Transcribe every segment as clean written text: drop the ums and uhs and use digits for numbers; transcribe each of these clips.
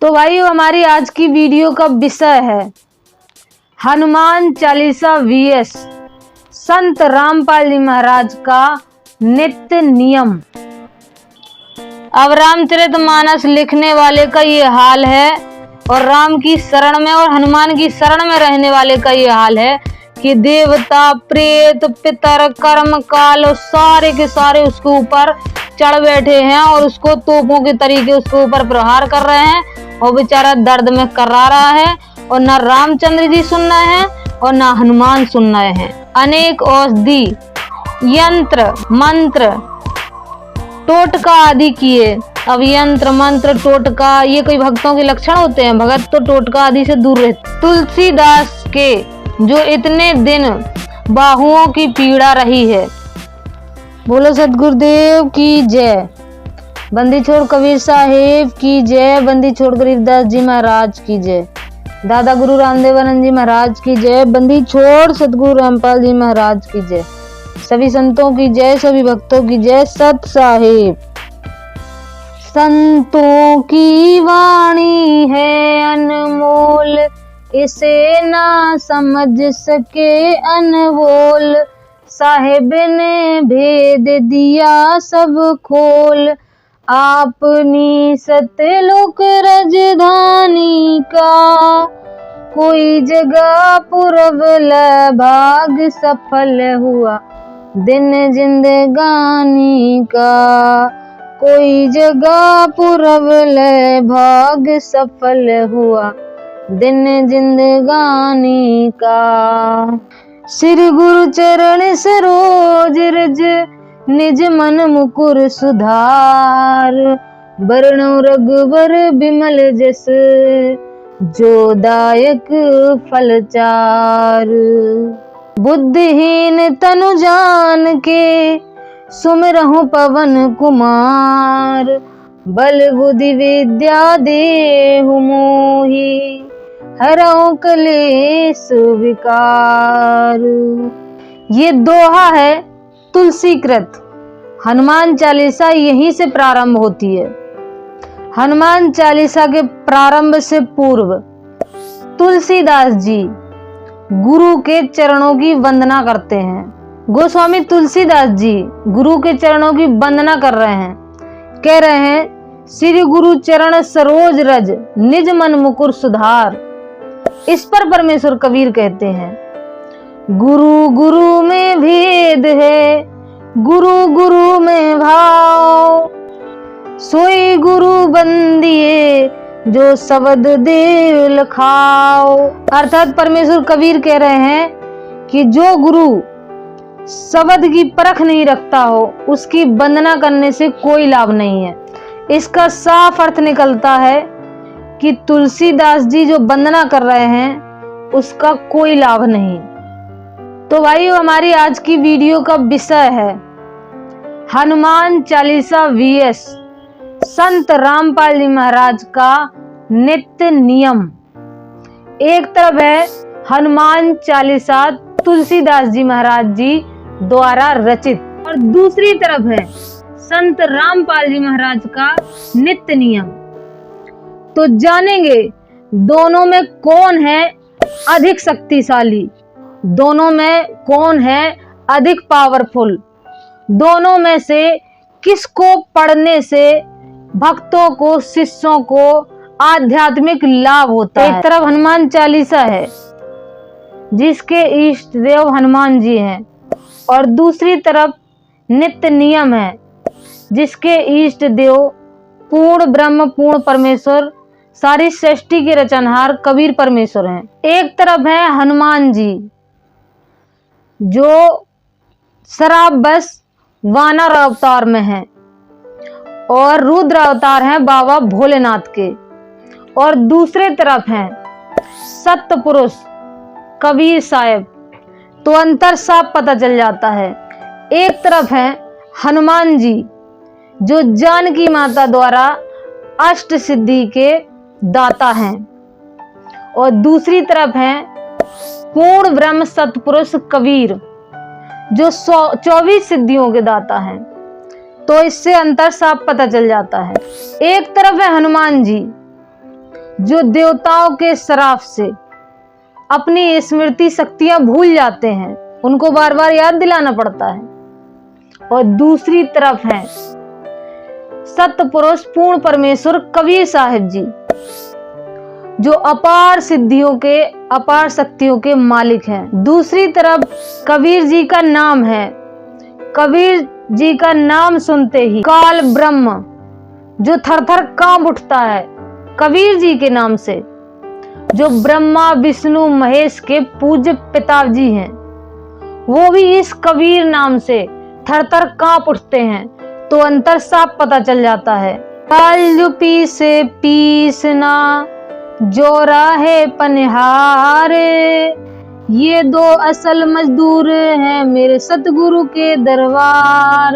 तो भाइयों, हमारी आज की वीडियो का विषय है हनुमान चालीसा वीएस संत रामपाल जी महाराज का नित्य नियम। अब रामचरितमानस लिखने वाले का ये हाल है और राम की शरण में और हनुमान की शरण में रहने वाले का ये हाल है कि देवता, प्रेत, पितर, कर्म काल और सारे के सारे उसके ऊपर चढ़ बैठे हैं और उसको तोपों के तरीके उसके ऊपर प्रहार कर रहे हैं और बेचारा दर्द में कर्रा रहा है और ना रामचंद्र जी सुन रहे हैं और ना हनुमान सुन रहे हैं। अनेक औषधि, यंत्र, मंत्र, टोटका आदि किए। अब यंत्र, मंत्र, टोटका ये कोई भक्तों के लक्षण होते हैं? भगत तो टोटका आदि से दूर रहते। तुलसीदास के जो इतने दिन बाहुओं की पीड़ा रही है, बोलो सतगुरुदेव की जय। बंदी छोड़ कबीर साहेब की जय। बंदी छोड़ गरीबदास जी महाराज की जय। दादा गुरु रामदेवानंद जी महाराज की जय। बंदी छोड़ सतगुरु रामपाल जी महाराज की जय। सभी संतों की जय, सभी भक्तों की जय। सत साहेब। संतों की वाणी है अनमोल, इसे ना समझ सके अनमोल। साहेब ने भेद दिया सब खोल, आपनी सतलोक राजधानी का। कोई जगह पुरवल भाग सफल हुआ दिन जिंदगानी का। कोई जगह पुरवल भाग सफल हुआ दिन जिंदगानी का। श्री गुरु चरण सरोज रज, निज मन मुकुर सुधार। वर्णो रघुवर बिमल जस, जो दायक फल चार। बुद्धिहीन तनु जान के, सुमिरहु पवन कुमार। बल बुद्धि विद्या देहु मोहि, हरहु कलेश विकार। ये दोहा है तुलसीकृत। हनुमान चालीसा यहीं से प्रारंभ होती है। हनुमान चालीसा के प्रारंभ से पूर्व तुलसीदास जी गुरु के चरणों की वंदना करते हैं। गोस्वामी तुलसीदास जी गुरु के चरणों की वंदना कर रहे हैं, कह रहे हैं श्री गुरु चरण सरोज रज, निज मन मुकुर सुधार। इस पर परमेश्वर कबीर कहते हैं गुरु गुरु में भेद है, गुरु गुरु में भाव। सोई गुरु बंदिए, जो शब्द दे लखाओ। अर्थात परमेश्वर कबीर कह रहे हैं कि जो गुरु शब्द की परख नहीं रखता हो, उसकी वंदना करने से कोई लाभ नहीं है। इसका साफ अर्थ निकलता है कि तुलसीदास जी जो वंदना कर रहे हैं उसका कोई लाभ नहीं। तो भाइयों, हमारी आज की वीडियो का विषय है हनुमान चालीसा वीएस संत रामपाल जी महाराज का नित्य नियम। एक तरफ है हनुमान चालीसा तुलसीदास जी महाराज जी द्वारा रचित और दूसरी तरफ है संत रामपाल जी महाराज का नित्य नियम। तो जानेंगे दोनों में कौन है अधिक शक्तिशाली, दोनों में कौन है अधिक पावरफुल, दोनों में से किसको पढ़ने से भक्तों को, शिष्यों को आध्यात्मिक लाभ होता है। एक तरफ हनुमान चालीसा है जिसके इष्ट देव हनुमान जी हैं और दूसरी तरफ नित्य नियम है जिसके इष्ट देव पूर्ण ब्रह्म, पूर्ण परमेश्वर, सारी सृष्टि के रचनहार कबीर परमेश्वर हैं। एक तरफ है हनुमान जी जो शराब बस वानर अवतार में हैं और रुद्र अवतार हैं बाबा भोलेनाथ के, और दूसरे तरफ हैं सत्य पुरुष कबीर साहब। तो अंतर साफ पता चल जाता है। एक तरफ है हनुमान जी जो जानकी माता द्वारा अष्ट सिद्धि के दाता हैं और दूसरी तरफ है पूर्ण ब्रह्म सतपुरुष कबीर जो 24 सिद्धियों के दाता हैं। तो इससे अंतर साफ पता चल जाता है। एक तरफ है हनुमान जी जो देवताओं के श्राप से अपनी स्मृति शक्तियां भूल जाते हैं, उनको बार बार याद दिलाना पड़ता है। और दूसरी तरफ है सतपुरुष पूर्ण परमेश्वर कबीर साहिब जी, जो अपार सिद्धियों के, अपार शक्तियों के मालिक हैं। दूसरी तरफ कबीर जी का नाम है, कबीर जी का नाम सुनते ही काल ब्रह्म जो थरथर कांप उठता है कबीर जी के नाम से, जो ब्रह्मा विष्णु महेश के पूज्य पिताजी हैं, वो भी इस कबीर नाम से थरथर कांप उठते हैं। तो अंतर साफ पता चल जाता है। काल पीसे पीसना जो राहे पनिहार, ये दो असल मजदूर हैं मेरे सतगुरु के दरबार।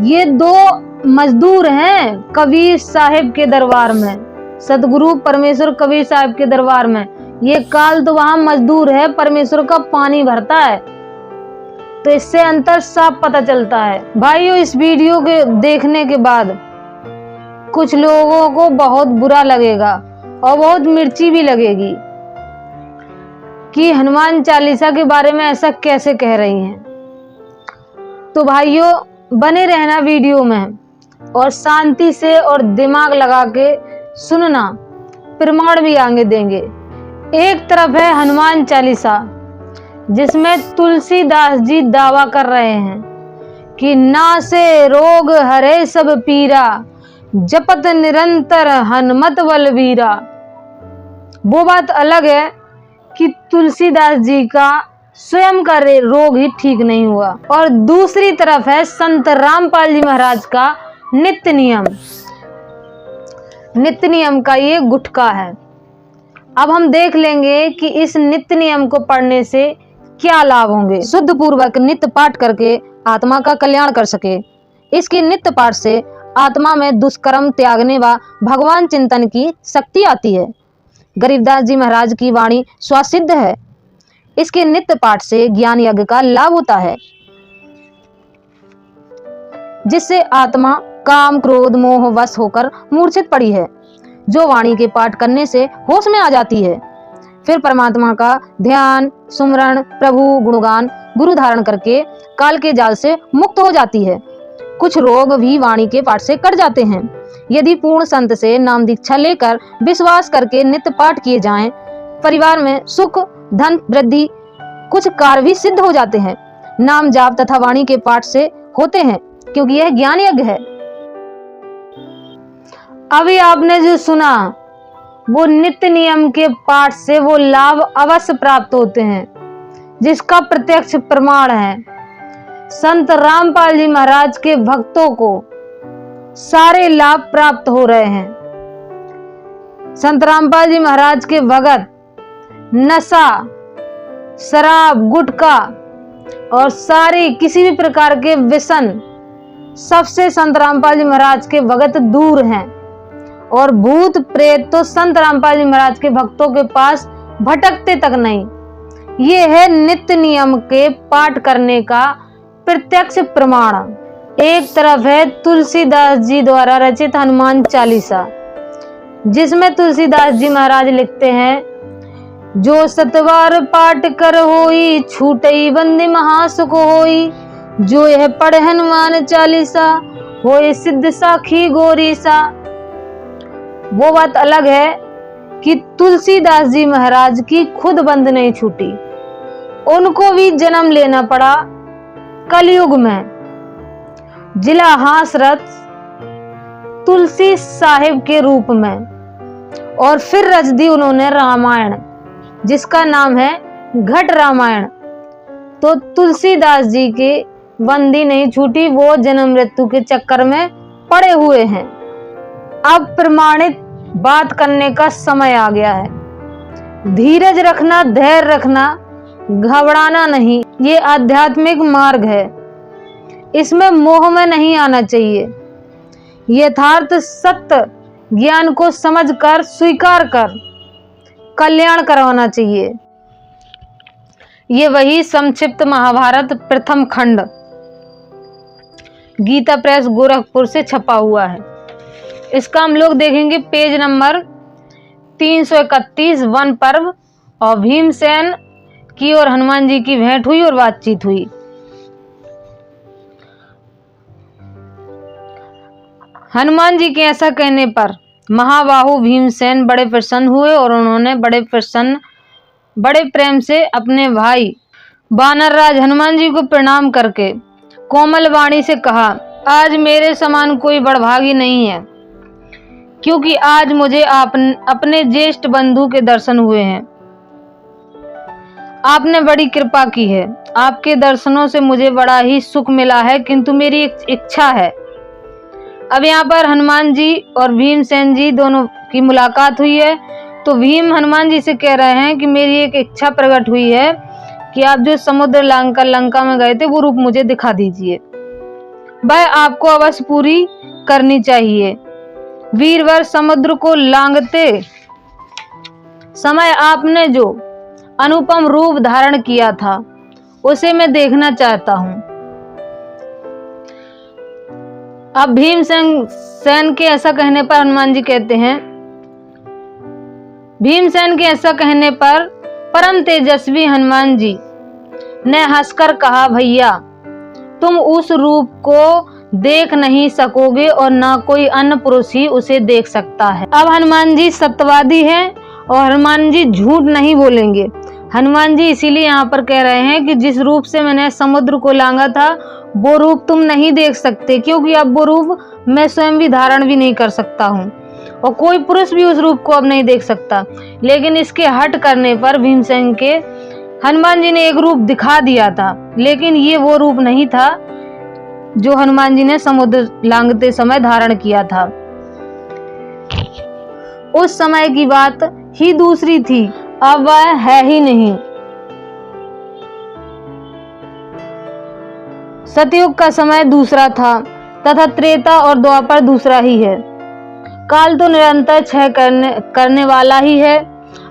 ये दो मजदूर हैं कबीर साहिब के दरबार में, सतगुरु परमेश्वर कबीर साहिब के दरबार में। ये काल तो वहां मजदूर है, परमेश्वर का पानी भरता है। तो इससे अंतर साफ पता चलता है। भाइयों, इस वीडियो के देखने के बाद कुछ लोगों को बहुत बुरा लगेगा और बहुत मिर्ची भी लगेगी कि हनुमान चालीसा के बारे में ऐसा कैसे कह रही हैं। तो भाइयों, बने रहना वीडियो में और शांति से और दिमाग लगा के सुनना, प्रमाण भी आगे देंगे। एक तरफ है हनुमान चालीसा, जिसमें तुलसीदास जी दावा कर रहे हैं कि नासे रोग हरे सब पीरा, जपत निरंतर हनुमत बलवीरा। वो बात अलग है कि तुलसीदास जी का स्वयं का रोग ही ठीक नहीं हुआ। और दूसरी तरफ है संत रामपाल जी महाराज का नित्य नियम। नित्य नियम का ये गुटका है। अब हम देख लेंगे कि इस नित्य नियम को पढ़ने से क्या लाभ होंगे। शुद्ध पूर्वक नित्य पाठ करके आत्मा का कल्याण कर सके। इसके नित्य पाठ से आत्मा में दुष्कर्म त्यागने व भगवान चिंतन की शक्ति आती है। गरीबदास जी महाराज की वाणी स्वसिद्ध है। इसके नित्य पाठ से ज्ञान यज्ञ का लाभ होता है, जिससे आत्मा काम क्रोध मोह वश होकर मूर्छित पड़ी है, जो वाणी के पाठ करने से होश में आ जाती है। फिर परमात्मा का ध्यान सुमरण प्रभु गुणगान गुरु धारण करके काल के जाल से मुक्त हो जाती है। कुछ रोग भी वाणी के पाठ से कट जाते हैं। यदि पूर्ण संत से नाम दीक्षा लेकर विश्वास करके नित्य पाठ किए जाएं, परिवार में सुख धन वृद्धि कुछ कार्य भी सिद्ध हो जाते हैं। नाम जाप तथा वाणी के पाठ से होते हैं, क्योंकि यह ज्ञान यज्ञ है। अभी आपने जो सुना वो नित्य नियम के पाठ से वो लाभ अवश्य प्राप्त होते हैं, जिसका प्रत्यक्ष प्रमाण है। संत रामपाल जी महाराज के भक्तों को सारे लाभ प्राप्त हो रहे हैं। संत रामपाल जी महाराज के भगत नशा शराब गुटखा और सारी किसी भी प्रकार के व्यसन सबसे संत रामपाल जी महाराज के भगत दूर हैं। और भूत प्रेत तो संत रामपाल जी महाराज के भक्तों के पास भटकते तक नहीं। ये है नित्य नियम के पाठ करने का प्रत्यक्ष प्रमाण। एक तरफ है तुलसीदास जी द्वारा रचित हनुमान चालीसा, जिसमें तुलसीदास जी महाराज लिखते हैं, जो सतवार पाठ कर होई छूटई बंदी महासुख होई, जो यह पढ़े हनुमान चालीसा होए सिद्ध साखी गोरी सा। वो बात अलग है कि तुलसीदास जी महाराज की खुद बंद नहीं छूटी, उनको भी जन्म लेना पड़ा कलयुग में। जिला हासरत तुलसी साहिब के रूप में। और फिर रच दी उन्होंने रामायण, जिसका नाम है घट रामायण। तो तुलसीदास जी की बंदी नहीं छूटी, वो जन्म मृत्यु के चक्कर में पड़े हुए हैं। अब प्रमाणित बात करने का समय आ गया है। धीरज रखना, धैर्य रखना, घबराना नहीं। ये आध्यात्मिक मार्ग है, इसमें मोह में नहीं आना चाहिए। यथार्थ सत्य ज्ञान को समझकर स्वीकार कर कल्याण करवाना चाहिए। ये वही संक्षिप्त महाभारत प्रथम खंड गीता प्रेस गोरखपुर से छपा हुआ है। इसका हम लोग देखेंगे पेज नंबर 331 वन पर्व। और भीमसेन की और हनुमान जी की भेंट हुई और बातचीत हुई। हनुमान जी के ऐसा कहने पर महाबाहु भीमसेन बड़े प्रसन्न हुए और उन्होंने बड़े प्रेम से अपने भाई वानरराज हनुमान जी को प्रणाम करके कोमल वाणी से कहा, आज मेरे समान कोई बड़भागी नहीं है, क्योंकि आज मुझे अपने ज्येष्ठ बंधु के दर्शन हुए हैं। आपने बड़ी कृपा की है। आपके दर्शनों से मुझे बड़ा ही सुख मिला है, किंतु मेरी एक इच्छा है। अब यहाँ पर हनुमान जी और भीमसेन जी दोनों की मुलाकात हुई है। तो भीम हनुमान जी से कह रहे हैं कि मेरी एक इच्छा प्रकट हुई है कि आप जो समुद्र लंका में गए थे वो रूप मुझे दिखा दीजिए। वह आपको अवश्य पूरी करनी चाहिए। वीरवर समुद्र को लांघते समय आपने जो अनुपम रूप धारण किया था उसे मैं देखना चाहता हूं। अब भीमसेन के ऐसा कहने पर हनुमान जी कहते हैं, भीमसेन के ऐसा कहने पर परम तेजस्वी हनुमान जी ने हंसकर कहा, भैया तुम उस रूप को देख नहीं सकोगे और ना कोई अन्य पुरुष ही उसे देख सकता है। अब हनुमान जी सत्यवादी हैं और हनुमान जी झूठ नहीं बोलेंगे। हनुमान जी इसीलिए यहाँ पर कह रहे हैं कि जिस रूप से मैंने समुद्र को लांघा था वो रूप तुम नहीं देख सकते, क्योंकि अब वो रूप मैं स्वयं भी धारण भी नहीं कर सकता हूँ और कोई पुरुष भी उस रूप को अब नहीं देख सकता। लेकिन इसके हट करने पर भीमसेन के हनुमान जी ने एक रूप दिखा दिया था, लेकिन ये वो रूप नहीं था जो हनुमान जी ने समुद्र लांघते समय धारण किया था। उस समय की बात ही दूसरी थी, अब वह है ही नहीं। सतयुग का समय दूसरा था तथा त्रेता और द्वापर दूसरा ही है। काल तो निरंतर क्षय करने वाला ही है।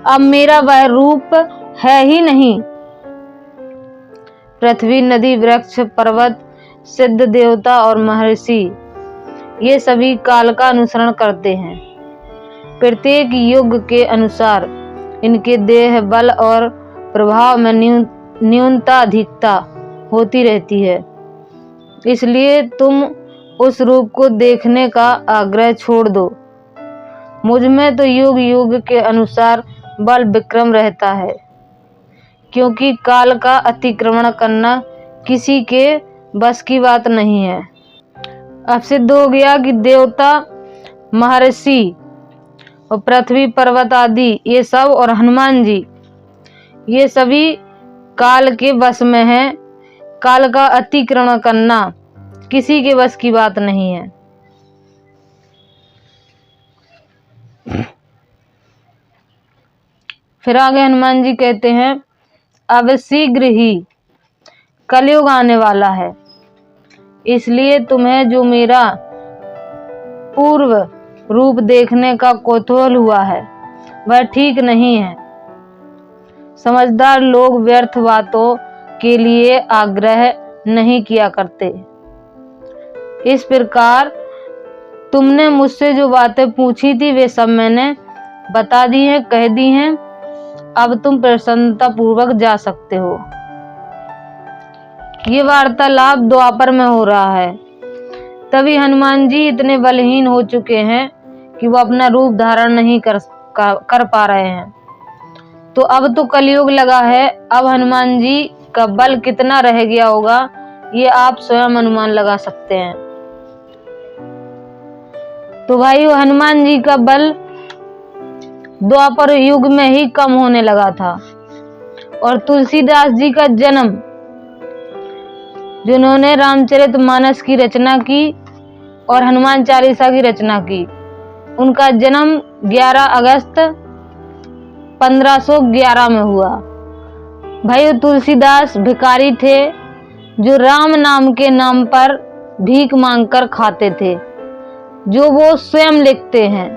अब मेरा वह रूप है ही नहीं। पृथ्वी, नदी, वृक्ष, पर्वत, सिद्ध देवता और महर्षि ये सभी काल का अनुसरण करते हैं। प्रत्येक युग के अनुसार इनके देह बल और प्रभाव में न्यूनता अधिकता होती रहती है। इसलिए तुम उस रूप को देखने का आग्रह छोड़ दो। मुझ में तो युग युग के अनुसार बल विक्रम रहता है, क्योंकि काल का अतिक्रमण करना किसी के बस की बात नहीं है। अब सिद्ध हो गया कि देवता, महर्षि और पृथ्वी, पर्वत आदि ये सब और हनुमान जी ये सभी काल के बस में हैं। काल का अतिक्रमण करना किसी के बस की बात नहीं है। फिर आगे हनुमान जी कहते हैं, अब शीघ्र ही कलयुग आने वाला है, इसलिए तुम्हें जो मेरा पूर्व रूप देखने का कौतूहल हुआ है वह ठीक नहीं है। समझदार लोग व्यर्थ बातों के लिए आग्रह नहीं किया करते। इस प्रकार तुमने मुझसे जो बातें पूछी थी वे सब मैंने बता दी हैं, कह दी हैं। अब तुम प्रसन्नता पूर्वक जा सकते हो। ये वार्तालाप द्वापर में हो रहा है। तभी हनुमान जी इतने बलहीन हो चुके हैं कि वो अपना रूप धारण नहीं कर पा रहे हैं। तो अब तो कलयुग लगा है। अब हनुमान जी का बल कितना रह गया होगा ये आप स्वयं अनुमान लगा सकते हैं। तो भाइयों, हनुमान जी का बल द्वापर युग में ही कम होने लगा था और तुलसीदास जी का जन्म, जिन्होंने रामचरितमानस की रचना की और हनुमान चालीसा की रचना की, उनका जन्म 11 अगस्त 1511 में हुआ। भाइयों, तुलसीदास भिखारी थे जो राम नाम के नाम पर भीख मांगकर खाते थे, जो वो स्वयं लिखते हैं।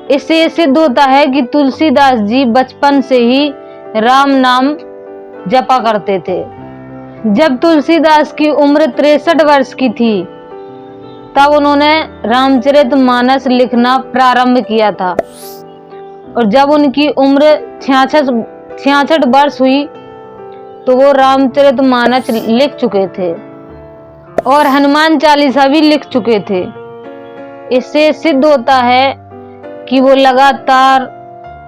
इससे सिद्ध होता है कि तुलसीदास जी बचपन से ही राम नाम जपा करते थे। जब तुलसीदास की उम्र 63 वर्ष की थी तब उन्होंने रामचरितमानस लिखना प्रारंभ किया था और जब उनकी उम्र 66 वर्ष हुई तो वो रामचरितमानस लिख चुके थे और हनुमान चालीसा भी लिख चुके थे। इससे सिद्ध होता है कि वो लगातार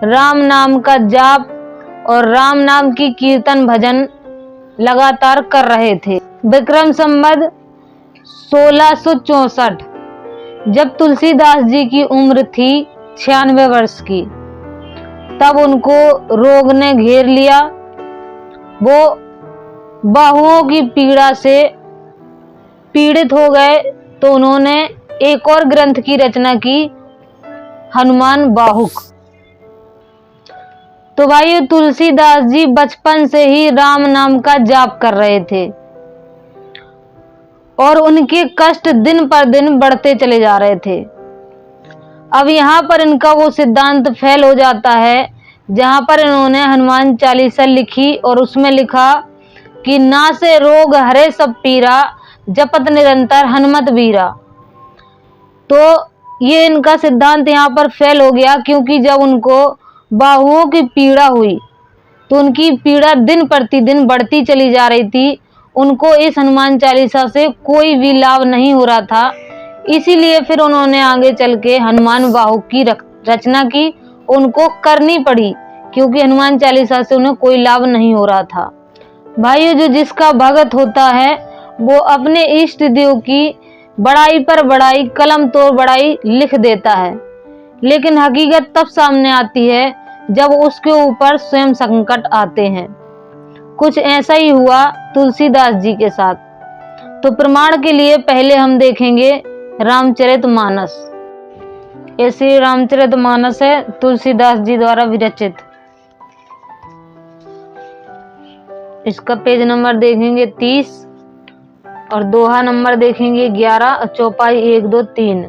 राम नाम का जाप और राम नाम की कीर्तन भजन लगातार कर रहे थे। विक्रम संवत 1664 जब तुलसीदास जी की उम्र थी 96 वर्ष की, तब उनको रोग ने घेर लिया। वो बाहुओं की पीड़ा से पीड़ित हो गए तो उन्होंने एक और ग्रंथ की रचना की, हनुमान बाहुक। तो भाई तुलसीदास जी बचपन से ही राम नाम का जाप कर रहे थे और उनके कष्ट दिन पर दिन बढ़ते चले जा रहे थे। अब यहाँ पर इनका वो सिद्धांत फेल हो जाता है जहाँ पर इन्होंने हनुमान चालीसा लिखी और उसमें लिखा कि ना से रोग हरे सब पीरा, जपत निरंतर हनुमत बीरा। तो ये इनका सिद्धांत यहाँ पर फेल हो गया, क्योंकि जब उनको बाहुओं की पीड़ा हुई तो उनकी पीड़ा दिन प्रतिदिन बढ़ती चली जा रही थी। उनको इस हनुमान चालीसा से कोई भी लाभ नहीं हो रहा था, इसीलिए फिर उन्होंने आगे चल के हनुमान बाहुक की रचना की। उनको करनी पड़ी क्योंकि हनुमान चालीसा से उन्हें कोई लाभ नहीं हो रहा था। भाइयों, जो जिसका भगत होता है वो अपने इष्ट देव की बड़ाई पर बड़ाई, कलम तोड़ बड़ाई लिख देता है, लेकिन हकीकत तब सामने आती है जब उसके ऊपर स्वयं संकट आते हैं। कुछ ऐसा ही हुआ तुलसीदास जी के साथ। तो प्रमाण के लिए पहले हम देखेंगे रामचरितमानस। ऐसे रामचरितमानस है तुलसीदास जी द्वारा विरचित। इसका पेज नंबर देखेंगे 30 और दोहा नंबर देखेंगे 11 और चौपाई 1 2 3।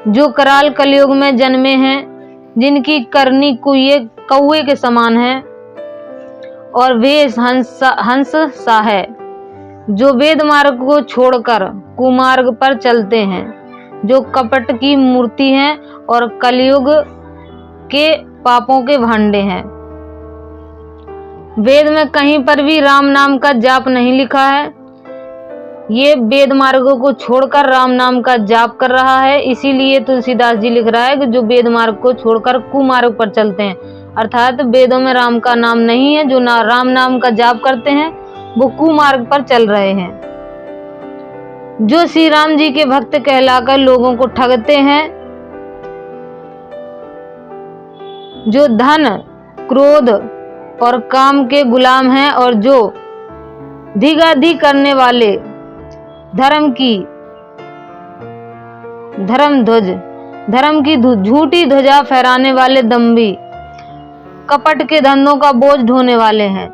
जो कराल कलयुग में जन्मे हैं, जिनकी करनी कौए के समान है और वेश हंस सा है, जो वेद मार्ग को छोड़कर कुमार्ग पर चलते हैं, जो कपट की मूर्ति हैं और कलयुग के पापों के भांडे हैं। वेद में कहीं पर भी राम नाम का जाप नहीं लिखा है। ये वेद मार्गों को छोड़कर राम नाम का जाप कर रहा है, इसीलिए तुलसीदास जी लिख रहा है कि जो वेद मार्ग को छोड़कर कुमार्ग पर चलते हैं, अर्थात वेदों में राम का नाम नहीं है, जो राम नाम का जाप करते हैं वो कुमार्ग पर चल रहे हैं। जो श्री राम जी के भक्त कहलाकर लोगों को ठगते हैं, जो धन क्रोध और काम के गुलाम हैं और जो धिगाधी करने वाले, धर्म की झूठी ध्वजा फहराने वाले दम्भी, कपट के धंधों का बोझ ढोने वाले हैं।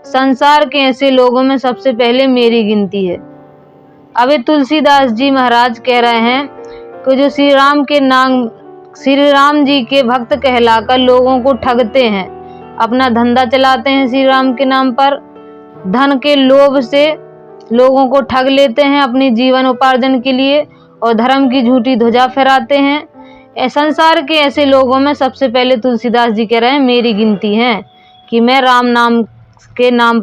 संसार के ऐसे लोगों में सबसे पहले मेरी गिनती है। अभी तुलसीदास जी महाराज कह रहे हैं कि जो श्री राम जी के भक्त कहलाकर लोगों को ठगते हैं, अपना धंधा चलाते हैं श्री राम के नाम पर, धन के लोभ से लोगों को ठग लेते हैं अपनी जीवन उपार्जन के लिए और धर्म की झूठी ध्वजा फहराते हैं। संसार के ऐसे लोगों में सबसे पहले तुलसीदास जी कह रहे हैं मेरी गिनती है कि मैं राम के नाम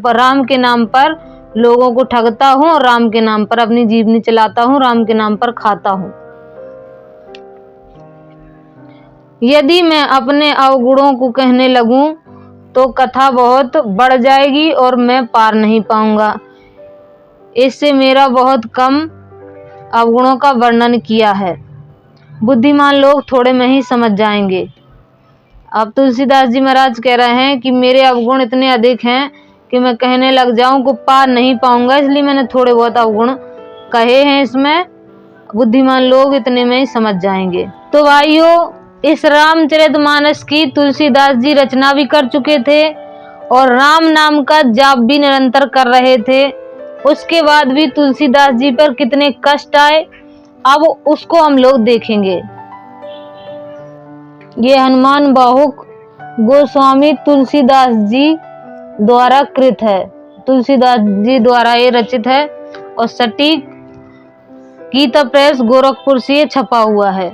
पर लोगों को ठगता हूँ और राम के नाम पर अपनी जीवनी चलाता हूँ, राम के नाम पर खाता हूँ। यदि मैं अपने अवगुणों को कहने लगूं तो कथा बहुत बढ़ जाएगी और मैं पार नहीं पाऊंगा। इससे मेरा बहुत कम अवगुणों का वर्णन किया है, बुद्धिमान लोग थोड़े में ही समझ जाएंगे। अब तुलसीदास जी महाराज कह रहे हैं कि मेरे अवगुण इतने अधिक हैं कि मैं कहने लग जाऊं को पार नहीं पाऊंगा, इसलिए मैंने थोड़े बहुत अवगुण कहे हैं, इसमें बुद्धिमान लोग इतने में ही समझ जाएंगे। तो भाइयों, इस रामचरितमानस की तुलसीदास जी रचना भी कर चुके थे और राम नाम का जाप भी निरंतर कर रहे थे। उसके बाद भी तुलसीदास जी पर कितने कष्ट आए, अब उसको हम लोग देखेंगे। ये हनुमान बाहुक गोस्वामी तुलसीदास जी द्वारा कृत है, तुलसीदास जी द्वारा ये रचित है और सटीक गीता प्रेस गोरखपुर से ये छपा हुआ है।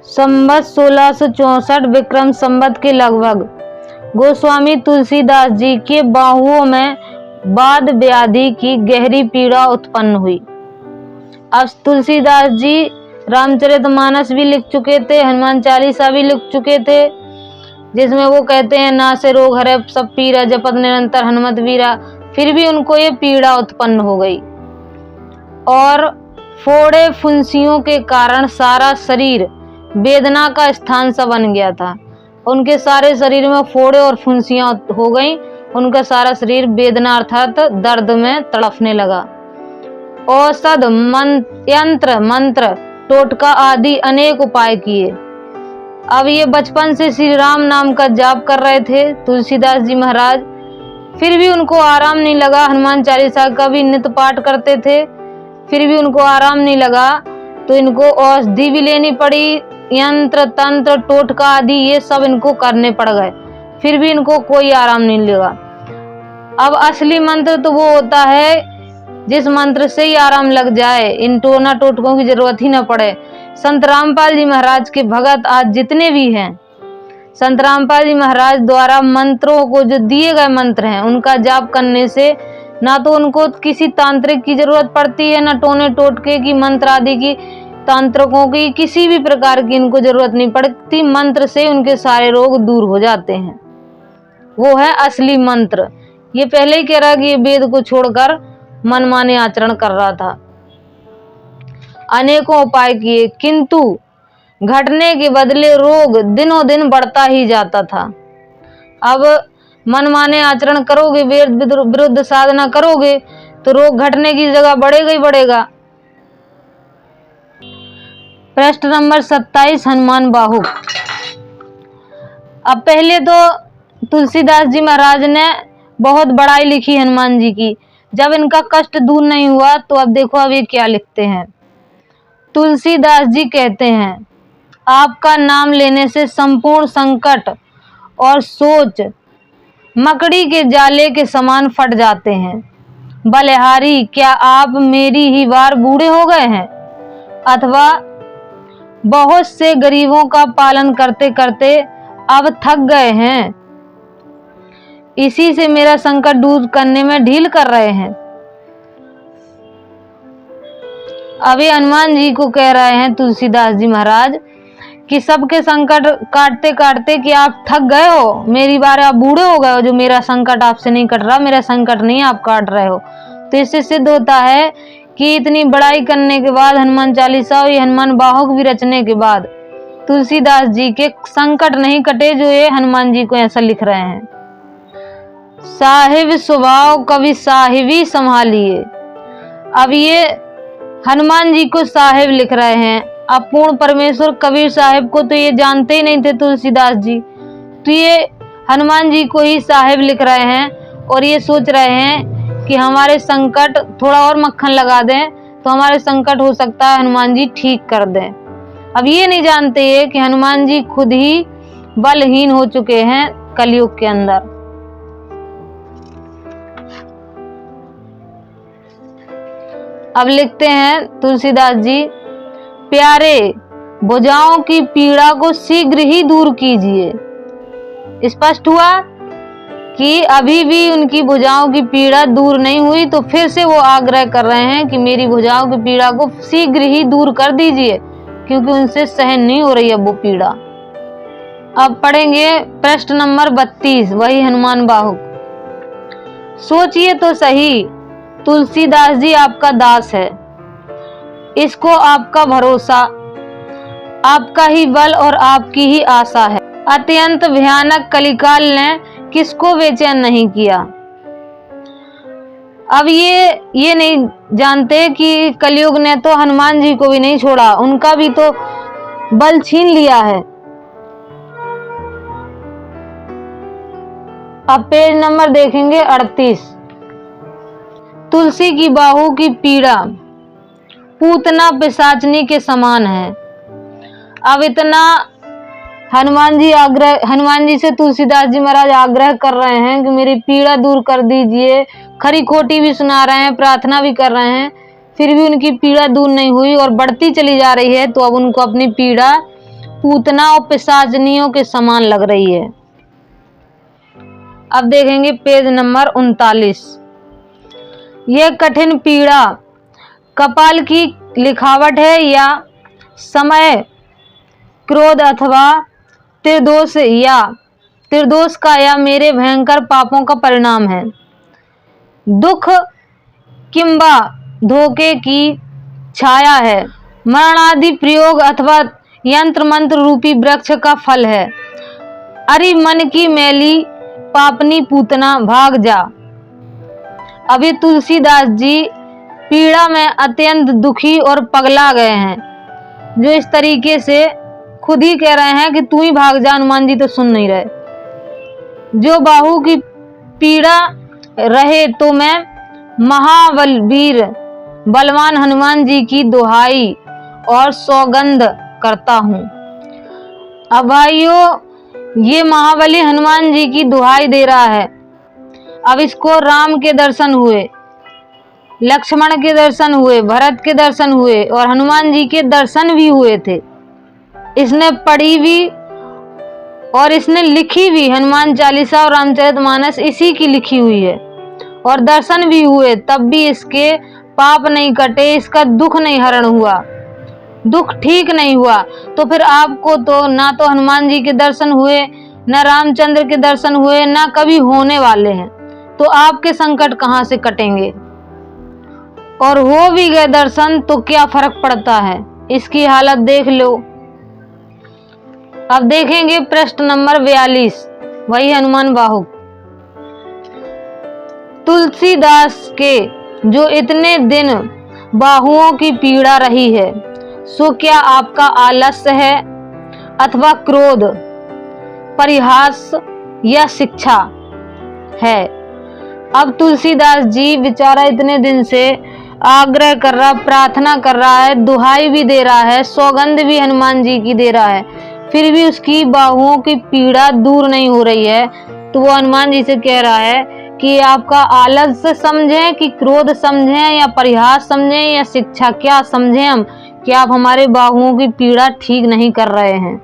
संवत 1664 विक्रम संवत के लगभग गोस्वामी तुलसीदास जी के बाहुओं में वाद व्याधि की गहरी पीड़ा उत्पन्न हुई। अब तुलसीदास जी रामचरितमानस भी लिख चुके थे, हनुमान चालीसा भी लिख चुके थे, जिसमें वो कहते हैं ना से रोग हरे सब पीरा जपत निरंतर हनुमत वीरा। फिर भी उनको ये पीड़ा उत्पन्न हो गई और फोड़े फुंसियों के कारण सारा शरीर वेदना का स्थान सा बन गया था। उनके सारे शरीर में फोड़े और फुंसियां हो गई, उनका सारा शरीर वेदना अर्थात दर्द में तड़फने लगा। औषध यंत्र मंत्र टोटका आदि अनेक उपाय किए। अब ये बचपन से श्री राम नाम का जाप कर रहे थे तुलसीदास जी महाराज, फिर भी उनको आराम नहीं लगा। हनुमान चालीसा का भी नित्य पाठ करते थे, फिर भी उनको आराम नहीं लगा, तो इनको औषधि भी लेनी पड़ी, यंत्र तंत्र टोटका आदि ये सब इनको करने पड़ गए, फिर भी इनको कोई आराम नहीं लगा। अब असली मंत्र तो वो होता है जिस मंत्र से ही आराम लग जाए, इन टोना टोटकों की जरूरत ही न पड़े। संत रामपाल जी महाराज के भगत आज जितने भी हैं, संत रामपाल जी महाराज द्वारा मंत्रों को जो दिए गए मंत्र हैं उनका जाप करने से ना तो उनको किसी तांत्रिक की जरूरत पड़ती है, ना टोने टोटके की मंत्र आदि की तांत्रिकों की किसी भी प्रकार की इनको जरूरत नहीं पड़ती। मंत्र से उनके सारे रोग दूर हो जाते हैं, वो है असली मंत्र। ये पहले ही कह रहा कि ये वेद को छोड़कर मनमाने आचरण कर रहा था। अनेकों उपाय किए किंतु घटने के बदले रोग दिनों दिन बढ़ता ही जाता था। अब मनमाने आचरण करोगे, वेद विरुद्ध साधना करोगे तो रोग घटने की जगह बढ़ेगा ही बढ़ेगा। प्रश्न नंबर 27 हनुमान बाहुक। अब पहले तो तुलसीदास जी महाराज ने बहुत बड़ाई लिखी हनुमान जी की, जब इनका कष्ट दूर नहीं हुआ तो अब देखो अब ये क्या लिखते हैं। तुलसीदास जी कहते हैं, आपका नाम लेने से संपूर्ण संकट और सोच मकड़ी के जाले के समान फट जाते हैं। बलिहारी, क्या आप मेरी ही बार बूढ़े हो गए हैं अथवा बहुत से गरीबों का पालन करते करते अब थक गए हैं, इसी से मेरा संकट दूर करने में ढील कर रहे हैं। अभी हनुमान जी को कह रहे हैं तुलसीदास जी महाराज कि सबके संकट काटते काटते कि आप थक गए हो, मेरी बार आप बूढ़े हो गए हो, जो मेरा संकट आपसे नहीं कट रहा, मेरा संकट नहीं आप काट रहे हो। तो इससे सिद्ध होता है कि इतनी बड़ाई करने के बाद हनुमान चालीसा और ये हनुमान बाहुक भी रचने के बाद तुलसीदास जी के संकट नहीं कटे, जो ये हनुमान जी को ऐसा लिख रहे हैं। साहिब स्वभाव कवि साहिबी संभालिए। अब ये हनुमान जी को साहिब लिख रहे हैं। अब पूर्ण परमेश्वर कबीर साहिब को तो ये जानते ही नहीं थे तुलसीदास जी, तो ये हनुमान जी को ही साहिब लिख रहे हैं और ये सोच रहे हैं कि हमारे संकट थोड़ा और मक्खन लगा दें तो हमारे संकट हो सकता है हनुमान जी ठीक कर दें। अब ये नहीं जानते ये कि हनुमान जी खुद ही बलहीन हो चुके हैं कलयुग के अंदर। अब लिखते हैं तुलसीदास जी, प्यारे भुजाओं की पीड़ा को शीघ्र ही दूर कीजिए। स्पष्ट हुआ कि अभी भी उनकी भुजाओं की पीड़ा दूर नहीं हुई, तो फिर से वो आग्रह कर रहे हैं कि मेरी भुजाओं की पीड़ा को शीघ्र ही दूर कर दीजिए, क्योंकि उनसे सहन नहीं हो रही है वो पीड़ा। अब पढ़ेंगे प्रश्न नंबर 32, वही हनुमान बाहुक। सोचिए तो सही, तुलसीदास जी आपका दास है, इसको आपका भरोसा, आपका ही बल और आपकी ही आशा है। अत्यंत भयानक कलिकाल ने किसको बेचैन नहीं किया। अब ये नहीं जानते कि कलयुग ने तो हनुमान जी को भी नहीं छोड़ा, उनका भी तो बल छीन लिया है। अब पेज नंबर देखेंगे 38। तुलसी की बाहु की पीड़ा पूतना पिशाचनी के समान है। अब इतना हनुमान जी से तुलसीदास जी महाराज आग्रह कर रहे हैं कि मेरी पीड़ा दूर कर दीजिए, खरी खोटी भी सुना रहे हैं, प्रार्थना भी कर रहे हैं, फिर भी उनकी पीड़ा दूर नहीं हुई और बढ़ती चली जा रही है। तो अब उनको अपनी पीड़ा पूतना और पिशाचनियों के समान लग रही है। अब देखेंगे पेज नंबर 39। यह कठिन पीड़ा कपाल की लिखावट है या समय, क्रोध अथवा त्रिदोष का या मेरे भयंकर पापों का परिणाम है। दुख किंबा धोखे की छाया है, मरणादि प्रयोग अथवा यंत्र मंत्र रूपी वृक्ष का फल है। अरे मन की मैली पापनी पूतना भाग जा। अभी तुलसीदास जी पीड़ा में अत्यंत दुखी और पगला गए हैं, जो इस तरीके से खुद ही कह रहे हैं कि तू ही भाग जा। हनुमान जी तो सुन नहीं रहे। जो बाहु की पीड़ा रहे तो मैं महाबलवीर बलवान हनुमान जी की दुहाई और सौगंध करता हूँ। अब भाइयों, ये महाबली हनुमान जी की दुहाई दे रहा है। अब इसको राम के दर्शन हुए, लक्ष्मण के दर्शन हुए, भरत के दर्शन हुए और हनुमान जी के दर्शन भी हुए थे। इसने पढ़ी भी और इसने लिखी भी। हनुमान चालीसा और रामचरितमानस इसी की लिखी हुई है और दर्शन भी हुए, तब भी इसके पाप नहीं कटे, इसका दुख नहीं हरण हुआ, दुख ठीक नहीं हुआ। तो फिर आपको तो ना तो हनुमान जी के दर्शन हुए, ना रामचंद्र के दर्शन हुए, ना कभी होने वाले हैं, तो आपके संकट कहां से कटेंगे? और हो भी गए दर्शन तो क्या फर्क पड़ता है? इसकी हालत देख लो। अब देखेंगे पृष्ठ नंबर 42, वही हनुमान बाहु। तुलसीदास के जो इतने दिन बाहुओं की पीड़ा रही है, सो क्या आपका आलस्य है अथवा क्रोध, परिहास या शिक्षा है? अब तुलसीदास जी बेचारा इतने दिन से आग्रह कर रहा, प्रार्थना कर रहा है, दुहाई भी दे रहा है, सौगंध भी हनुमान जी की दे रहा है, फिर भी उसकी बाहुओं की पीड़ा दूर नहीं हो रही है। तो वो हनुमान जी से कह रहा है कि आपका आलस्य समझें कि क्रोध समझें या परिहास समझें या शिक्षा, क्या समझें हम कि आप हमारे बाहुओं की पीड़ा ठीक नहीं कर रहे हैं।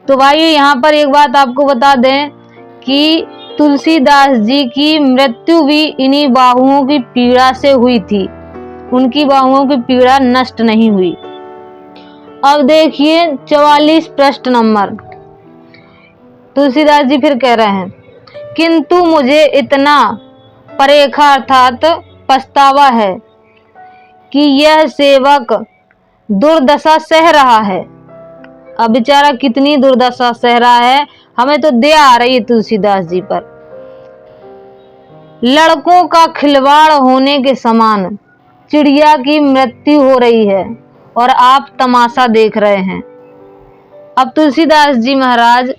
तो भाई यहाँ पर एक बात आपको बता दें कि तुलसीदास जी की मृत्यु भी इन्हीं बाहुओं की पीड़ा से हुई थी, उनकी बाहुओं की पीड़ा नष्ट नहीं हुई। अब देखिए 44 पृष्ठ नंबर। तुलसीदास जी फिर कह रहे हैं, किंतु मुझे इतना परेखा अर्थात पछतावा है कि यह सेवक दुर्दशा सह रहा है। अब बेचारा कितनी दुर्दशा सह रहा है, हमें तो दया आ रही है तुलसीदास जी पर। लड़कों का खिलवाड़ होने के समान चिड़िया की मृत्यु हो रही है और आप तमाशा देख रहे हैं। अब तुलसीदास जी महाराज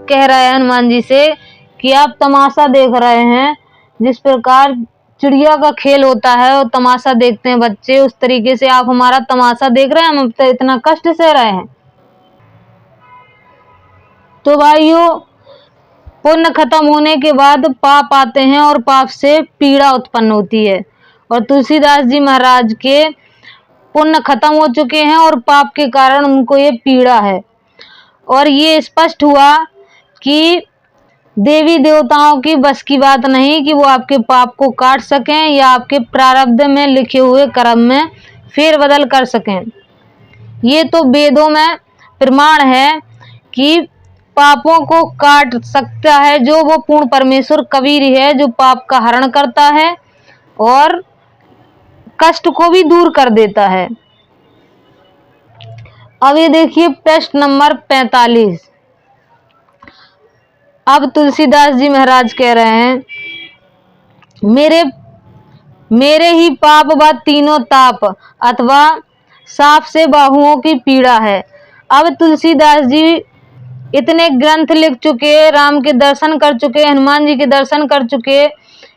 कह रहे हैं हनुमान जी से कि आप तमाशा देख रहे हैं, जिस प्रकार चिड़िया का खेल होता है और तमाशा देखते हैं बच्चे, उस तरीके से आप हमारा तमाशा देख रहे हैं, हम तो इतना कष्ट सह रहे हैं। तो भाइयों, पुण्य खत्म होने के बाद पाप आते हैं और पाप से पीड़ा उत्पन्न होती है, और तुलसीदास जी महाराज के पुण्य खत्म हो चुके हैं और पाप के कारण उनको ये पीड़ा है। और ये स्पष्ट हुआ कि देवी देवताओं की बस की बात नहीं कि वो आपके पाप को काट सकें या आपके प्रारब्ध में लिखे हुए कर्म में फेरबदल कर सकें। ये तो वेदों में प्रमाण है कि पापों को काट सकता है जो वो पूर्ण परमेश्वर कबीर है, जो पाप का हरण करता है और कष्ट को भी दूर कर देता है। अब ये देखिए प्रश्न नंबर 45। अब तुलसीदास जी महाराज कह रहे हैं, मेरे ही पाप व तीनों ताप अथवा साप से बाहुओं की पीड़ा है। अब तुलसीदास जी इतने ग्रंथ लिख चुके, राम के दर्शन कर चुके, हनुमान जी के दर्शन कर चुके,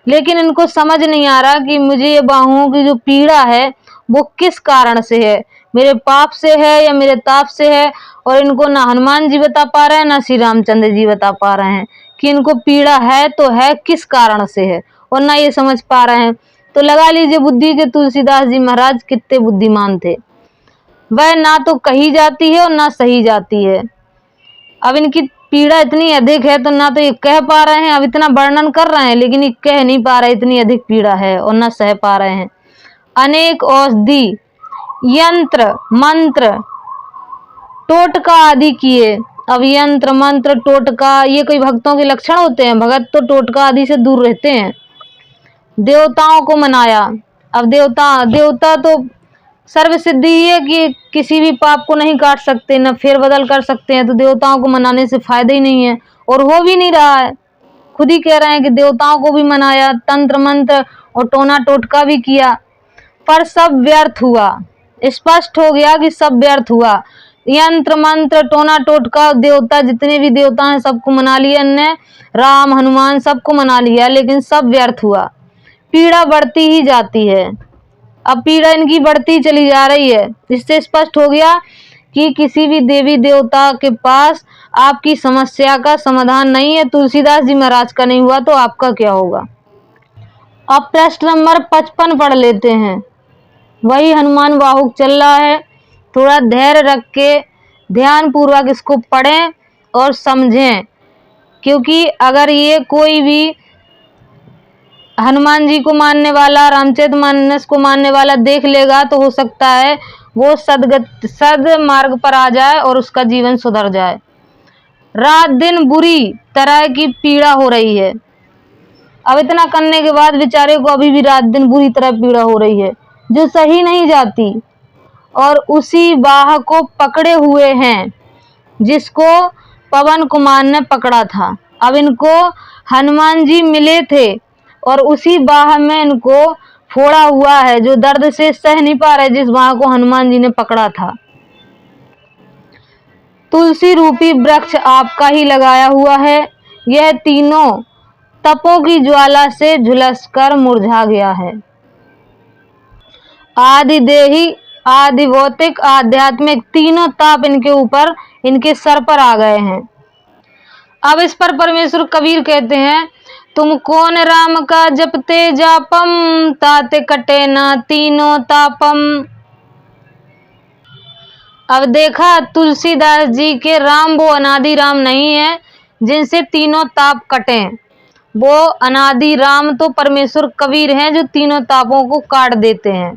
लेकिन इनको समझ नहीं आ रहा कि मुझे ये बाहुओं की जो पीड़ा है वो किस कारण से है, मेरे पाप से है या मेरे ताप से है। और इनको ना हनुमान जी बता पा रहे हैं, ना श्री रामचंद्र जी बता पा रहे हैं कि इनको पीड़ा है तो है किस कारण से है और ना ये समझ पा रहे हैं। तो लगा लीजिए बुद्धि के तुलसीदास जी महाराज कितने बुद्धिमान थे। वह ना तो कही जाती है और ना सही जाती है। अब इनकी पीड़ा इतनी अधिक है तो ना तो ये कह पा रहे हैं, अब इतना वर्णन कर रहे हैं लेकिन ये कह नहीं पा रहे, इतनी अधिक पीड़ा है, और ना सह पा रहे हैं। अनेक औषधि यंत्र मंत्र टोटका आदि किए। अब यंत्र मंत्र टोटका ये कोई भक्तों के लक्षण होते हैं? भगत तो टोटका आदि से दूर रहते हैं। देवताओं को मनाया। अब देवता तो सर्व सिद्धि ही है कि किसी भी पाप को नहीं काट सकते, न फेरबदल कर सकते हैं, तो देवताओं को मनाने से फायदा ही नहीं है, और हो भी नहीं रहा है। खुद ही कह रहे हैं कि देवताओं को भी मनाया, तंत्र मंत्र और टोना टोटका भी किया, पर सब व्यर्थ हुआ। स्पष्ट हो गया कि सब व्यर्थ हुआ। यंत्र मंत्र टोना टोटका देवता जितने भी देवता हैं सबको मना लिया इनने, राम हनुमान सबको मना लिया, लेकिन सब व्यर्थ हुआ। पीड़ा बढ़ती ही जाती है। अब पीड़ा इनकी बढ़ती चली जा रही है। इससे स्पष्ट हो गया कि किसी भी देवी देवता के पास आपकी समस्या का समाधान नहीं है। तुलसीदास जी महाराज का नहीं हुआ तो आपका क्या होगा। अब प्रश्न नंबर 55 पढ़ लेते हैं। वही हनुमान वाहुक चल रहा है। थोड़ा धैर्य रख के ध्यान पूर्वक इसको पढ़ें और समझें, क्योंकि अगर ये कोई भी हनुमान जी को मानने वाला, रामचरितमानस को मानने वाला देख लेगा तो हो सकता है वो सद मार्ग पर आ जाए और उसका जीवन सुधर जाए। रात दिन बुरी तरह की पीड़ा हो रही है। अब इतना करने के बाद बेचारे को अभी भी रात दिन बुरी तरह पीड़ा हो रही है, जो सही नहीं जाती, और उसी बाह को पकड़े हुए हैं जिसको पवन कुमार ने पकड़ा था। अब इनको हनुमान जी मिले थे और उसी बाह में इनको फोड़ा हुआ है, जो दर्द से सह नहीं पा रहे, जिस बाह को हनुमान जी ने पकड़ा था। तुलसी रूपी वृक्ष आपका ही लगाया हुआ है। यह तीनों तपों की ज्वाला से झुलसकर मुरझा गया है। आदि देही, आदि भौतिक, आध्यात्मिक तीनों ताप इनके ऊपर, इनके सर पर आ गए हैं। अब इस पर परमेश्वर कबीर कहते हैं, तुम कौन राम का जपते जापम, ताते कटे ना तीनों तापम। अब देखा तुलसीदास जी के राम वो अनादि राम नहीं है जिनसे तीनों ताप कटे। वो अनादि राम तो परमेश्वर कबीर हैं जो तीनों तापों को काट देते हैं।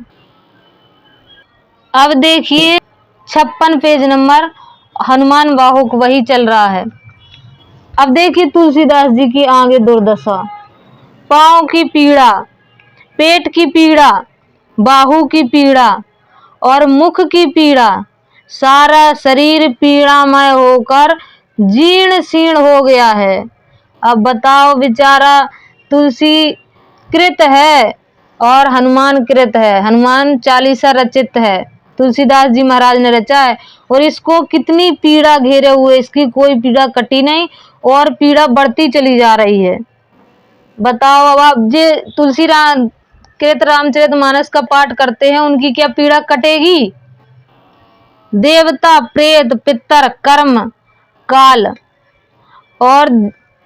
अब देखिए 56 पेज नंबर, हनुमान वाहुक वही चल रहा है। अब देखिए तुलसीदास जी की आगे दुर्दशा। पाँव की पीड़ा, पेट की पीड़ा, बाहु की पीड़ा और मुख की पीड़ा, सारा शरीर पीड़ामय होकर जीर्ण शीर्ण हो गया है। अब बताओ, बेचारा तुलसी कृत है और हनुमान कृत है। हनुमान चालीसा रचित है, तुलसीदास जी महाराज ने रचा है, और इसको कितनी पीड़ा घेरे हुए, इसकी कोई पीड़ा कटी नहीं और पीड़ा बढ़ती चली जा रही है। बताओ, अब आप जे तुलसी कृत रामचरितमानस का पाठ करते हैं, उनकी क्या पीड़ा कटेगी? देवता प्रेत पितर कर्म काल और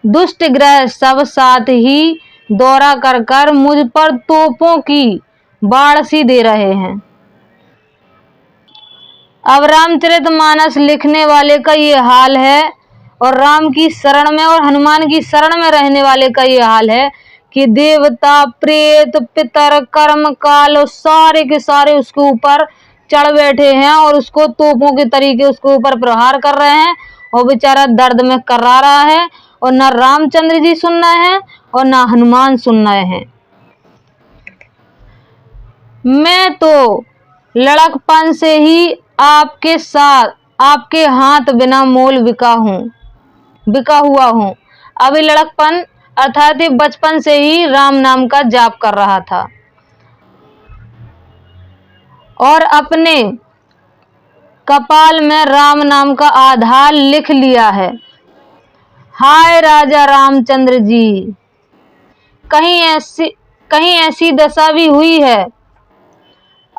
दुष्ट ग्रह सब साथ ही दौरा कर कर मुझ पर तोपों की बाढ़ सी दे रहे हैं। अब रामचरितमानस लिखने वाले का ये हाल है, और राम की शरण में और हनुमान की शरण में रहने वाले का ये हाल है कि देवता प्रेत पितर कर्म काल और सारे के सारे उसके ऊपर चढ़ बैठे हैं और उसको तोपों के तरीके उसके ऊपर प्रहार कर रहे हैं, और बेचारा दर्द में कर्रा रहा है, और न रामचंद्र जी सुन रहे हैं और न हनुमान सुन रहे हैं। मैं तो लड़कपन से ही आपके साथ, आपके हाथ बिना मोल बिका हुआ हूँ। अभी लड़कपन अर्थात बचपन से ही राम नाम का जाप कर रहा था और अपने कपाल में राम नाम का आधार लिख लिया है। हाय राजा रामचंद्र जी, कहीं ऐसी दशा भी हुई है?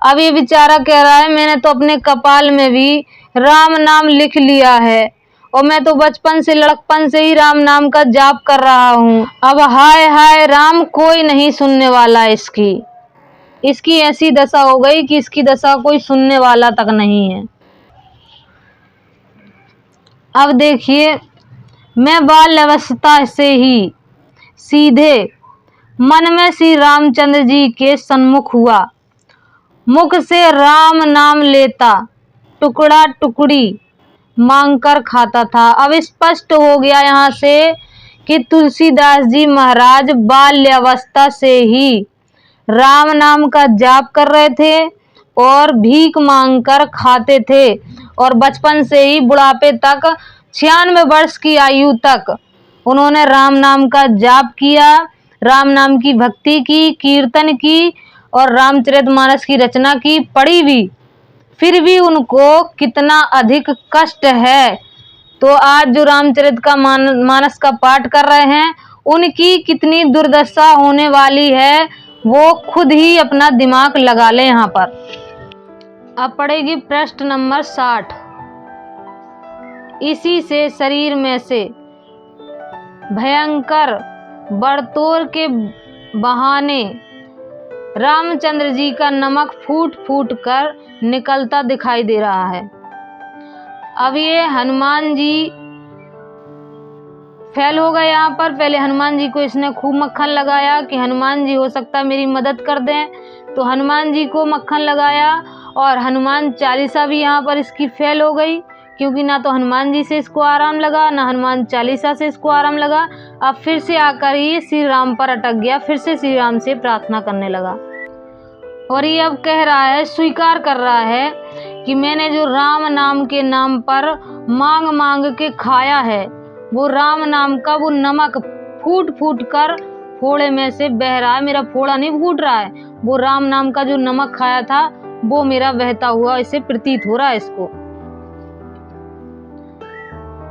अब ये बेचारा कह रहा है, मैंने तो अपने कपाल में भी राम नाम लिख लिया है और मैं तो बचपन से लड़कपन से ही राम नाम का जाप कर रहा हूँ। अब हाय हाय राम कोई नहीं सुनने वाला इसकी ऐसी दशा हो गई कि इसकी दशा कोई सुनने वाला तक नहीं है। अब देखिए, मैं बाल अवस्था से ही सीधे मन में श्री रामचंद्र जी के सन्मुख हुआ, मुख से राम नाम लेता, टुकड़ा टुकड़ी मांगकर खाता था। अब स्पष्ट हो गया यहाँ से कि तुलसीदास जी महाराज बाल्यावस्था से ही राम नाम का जाप कर रहे थे और भीख मांगकर खाते थे, और बचपन से ही बुढ़ापे तक 96 वर्ष की आयु तक उन्होंने राम नाम का जाप किया, राम नाम की भक्ति की, कीर्तन की और रामचरितमानस की रचना की, पढ़ी भी। फिर भी उनको कितना अधिक कष्ट है। तो आज जो रामचरित का मानस का पाठ कर रहे हैं, उनकी कितनी दुर्दशा होने वाली है वो खुद ही अपना दिमाग लगा ले यहाँ पर। अब पढ़ेगी प्रश्न नंबर 60। इसी से शरीर में से भयंकर बड़तोर के बहाने रामचंद्र जी का नमक फूट फूट कर निकलता दिखाई दे रहा है। अब ये हनुमान जी फेल हो गए यहाँ पर। पहले हनुमान जी को इसने खूब मक्खन लगाया कि हनुमान जी हो सकता है मेरी मदद कर दें, तो हनुमान जी को मक्खन लगाया, और हनुमान चालीसा भी यहाँ पर इसकी फेल हो गई, क्योंकि ना तो हनुमान जी से इसको आराम लगा, ना हनुमान चालीसा से इसको आराम लगा। अब फिर से आकर ये श्री राम पर अटक गया, फिर से श्री राम से प्रार्थना करने लगा, और ये अब कह रहा है, स्वीकार कर रहा है कि मैंने जो राम नाम के नाम पर मांग मांग के खाया है, वो राम नाम का वो नमक फूट फूट कर फोड़े में से बह रहा है। मेरा फोड़ा नहीं फूट रहा है, वो राम नाम का जो नमक खाया था वो मेरा बहता हुआ इसे प्रतीत हो रहा है इसको।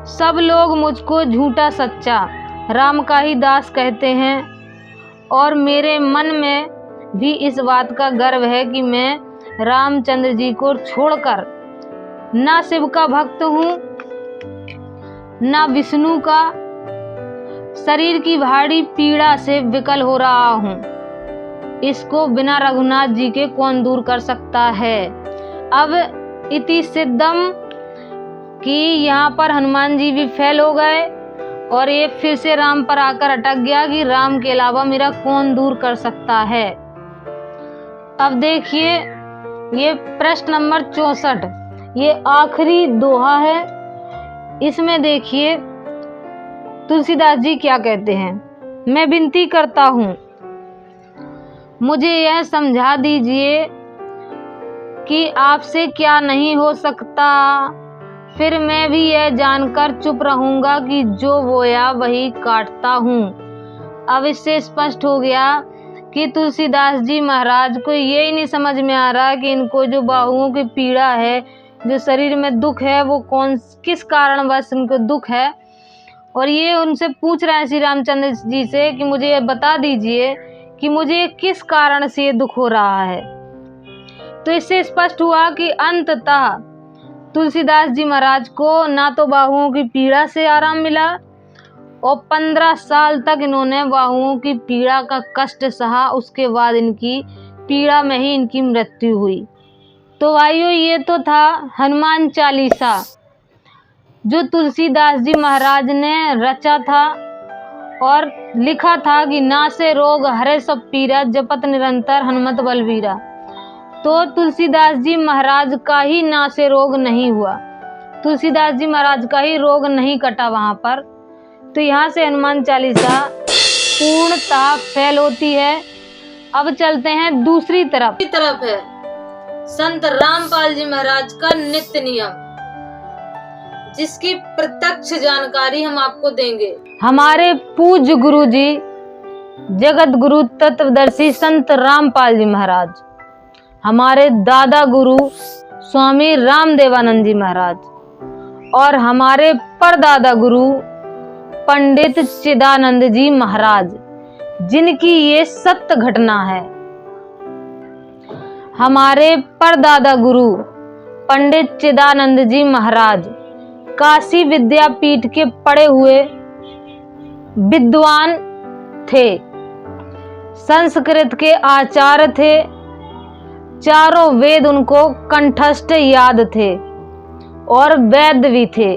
सब लोग मुझको झूठा सच्चा राम का ही दास कहते हैं, और मेरे मन में भी इस बात का गर्व है कि मैं रामचंद्र जी को छोड़कर ना शिव का भक्त हूँ ना विष्णु का। शरीर की भारी पीड़ा से विकल हो रहा हूँ, इसको बिना रघुनाथ जी के कौन दूर कर सकता है। अब इति सिद्धम कि यहाँ पर हनुमान जी भी फेल हो गए, और ये फिर से राम पर आकर अटक गया कि राम के अलावा मेरा कौन दूर कर सकता है। अब देखिए, ये प्रश्न नंबर 64, ये आखिरी दोहा है। इसमें देखिए तुलसीदास जी क्या कहते हैं। मैं विनती करता हूँ, मुझे यह समझा दीजिए कि आपसे क्या नहीं हो सकता, फिर मैं भी यह जानकर चुप रहूंगा कि जो बोया वही काटता हूँ। अब इससे स्पष्ट हो गया कि तुलसीदास जी महाराज को यही नहीं समझ में आ रहा कि इनको जो बाहुओं की पीड़ा है, जो शरीर में दुख है, वो किस कारणवश इनको दुख है। और ये उनसे पूछ रहे हैं श्री रामचंद्र जी से कि मुझे ये बता दीजिए कि मुझे किस कारण से ये दुख हो रहा है। तो इससे स्पष्ट हुआ कि अंततः तुलसीदास जी महाराज को ना तो बाहुओं की पीड़ा से आराम मिला, और 15 साल तक इन्होंने बाहुओं की पीड़ा का कष्ट सहा। उसके बाद इनकी पीड़ा में ही इनकी मृत्यु हुई। तो भाइयों, ये तो था हनुमान चालीसा, जो तुलसीदास जी महाराज ने रचा था और लिखा था कि नासे रोग हरे सब पीरा, जपत निरंतर हनुमत बलबीरा। तो तुलसीदास जी महाराज का ही नासे रोग नहीं हुआ, तुलसीदास जी महाराज का ही रोग नहीं कटा वहां पर। तो यहाँ से हनुमान चालीसा पूर्णतः फेल होती है। अब चलते हैं दूसरी तरफ है संत रामपाल जी महाराज का नित्य नियम, जिसकी प्रत्यक्ष जानकारी हम आपको देंगे। हमारे पूज्य गुरु जी जगत गुरु तत्वदर्शी संत रामपाल जी महाराज, हमारे दादा गुरु स्वामी रामदेवानंद जी महाराज, और हमारे परदादा गुरु पंडित चिदानंद जी महाराज, जिनकी ये सत्य घटना है। हमारे परदादा गुरु पंडित चिदानंद जी महाराज काशी विद्यापीठ के पढ़े हुए विद्वान थे, संस्कृत के आचार्य थे, चारों वेद उनको कंठस्थ याद थे और वैद्य भी थे,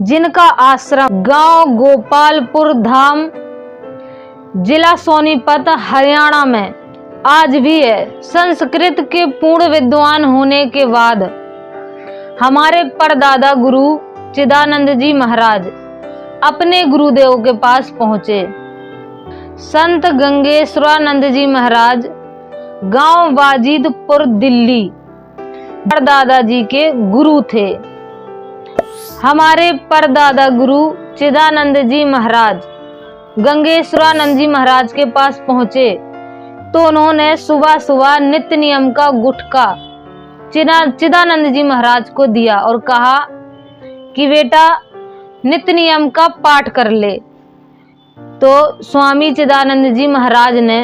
जिनका आश्रम गांव गोपालपुर धाम, जिला सोनीपत, हरियाणा में आज भी है। संस्कृत के पूर्ण विद्वान होने के बाद हमारे परदादा गुरु चिदानंद जी महाराज अपने गुरुदेव के पास पहुंचे। संत गंगेश्वरानंद जी महाराज गांव वाजिदपुर, दिल्ली, परदादा जी के गुरु थे। हमारे परदादा गुरु चिदानंद जी महाराज गंगेश्वरानंद जी महाराज के पास पहुंचे तो उन्होंने सुबह सुबह नित्य नियम का गुटखा चिदानंद जी महाराज को दिया और कहा कि बेटा नित्य नियम का पाठ कर ले। तो स्वामी चिदानंद जी महाराज ने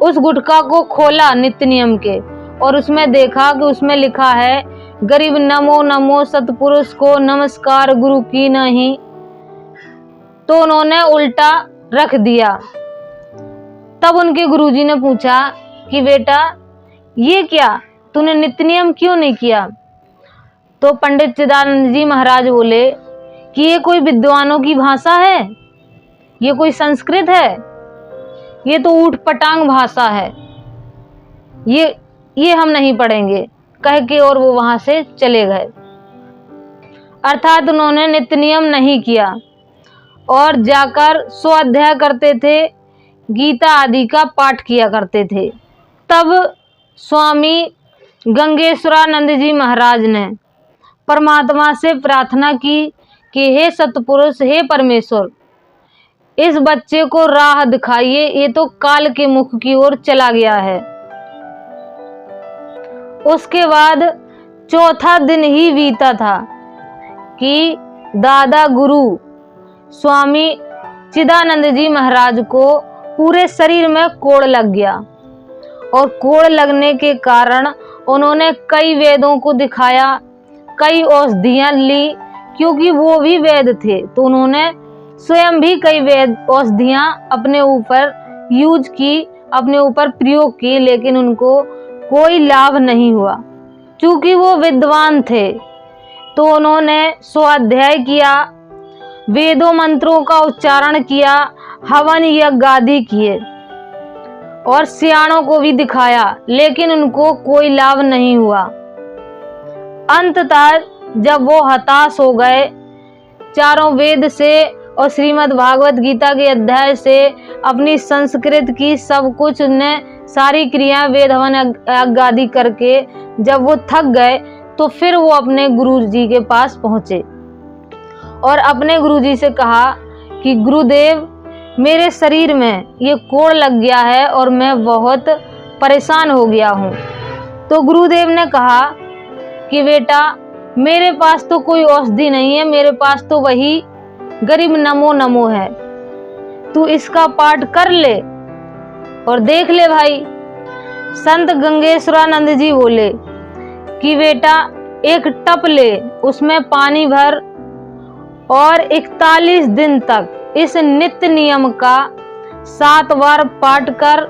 उस गुटखा को खोला नित्य नियम के और उसमें देखा कि उसमें लिखा है, गरीब नमो नमो सतपुरुष को नमस्कार गुरु की नहीं। तो उन्होंने उल्टा रख दिया। तब उनके गुरुजी ने पूछा कि बेटा ये क्या, तूने नित्य नियम क्यों नहीं किया? तो पंडित चिदानंद जी महाराज बोले कि ये कोई विद्वानों की भाषा है, ये कोई संस्कृत है, ये तो ऊट पटांग भाषा है, ये हम नहीं पढ़ेंगे, कह के और वो वहां से चले गए। अर्थात उन्होंने नित्य नियम नहीं किया और जाकर स्वाध्याय करते थे, गीता आदि का पाठ किया करते थे। तब स्वामी गंगेश्वरानंद जी महाराज ने परमात्मा से प्रार्थना की कि हे सतपुरुष, हे परमेश्वर, इस बच्चे को राह दिखाइए, ये तो काल के मुख की ओर चला गया है। उसके बाद चौथा दिन ही बीता था कि दादा गुरु स्वामी चिदानंद जी महाराज को पूरे शरीर में कोढ़ लग गया और कोढ़ लगने के कारण उन्होंने कई वेदों को दिखाया, कई औषधियां ली, क्योंकि वो भी वैद्य थे तो उन्होंने स्वयं भी कई वेद औषधियां अपने ऊपर यूज की, अपने ऊपर प्रयोग की, लेकिन उनको कोई लाभ नहीं हुआ। क्योंकि वो विद्वान थे तो उन्होंने स्वाध्याय किया, वेदों मंत्रों का उच्चारण किया, हवन यज्ञ आदि किए और सियाणों को भी दिखाया, लेकिन उनको कोई लाभ नहीं हुआ। अंततः जब वो हताश हो गए, चारों वेद से और श्रीमद् भागवत गीता के अध्याय से, अपनी संस्कृत की सब कुछ ने सारी क्रिया वेद हवन यज्ञ आदि करके जब वो थक गए तो फिर वो अपने गुरु जी के पास पहुंचे और अपने गुरुजी से कहा कि गुरुदेव, मेरे शरीर में ये कोढ़ लग गया है और मैं बहुत परेशान हो गया हूँ। तो गुरुदेव ने कहा कि बेटा, मेरे पास तो कोई औषधि नहीं है, मेरे पास तो वही गरीब नमो नमो है, तू इसका पाठ कर ले और देख ले भाई। संत गंगेश्वरानंद जी बोले कि बेटा एक टप ले, उसमें पानी भर और 41 दिन तक इस नित्य नियम का 7 बार पाठ कर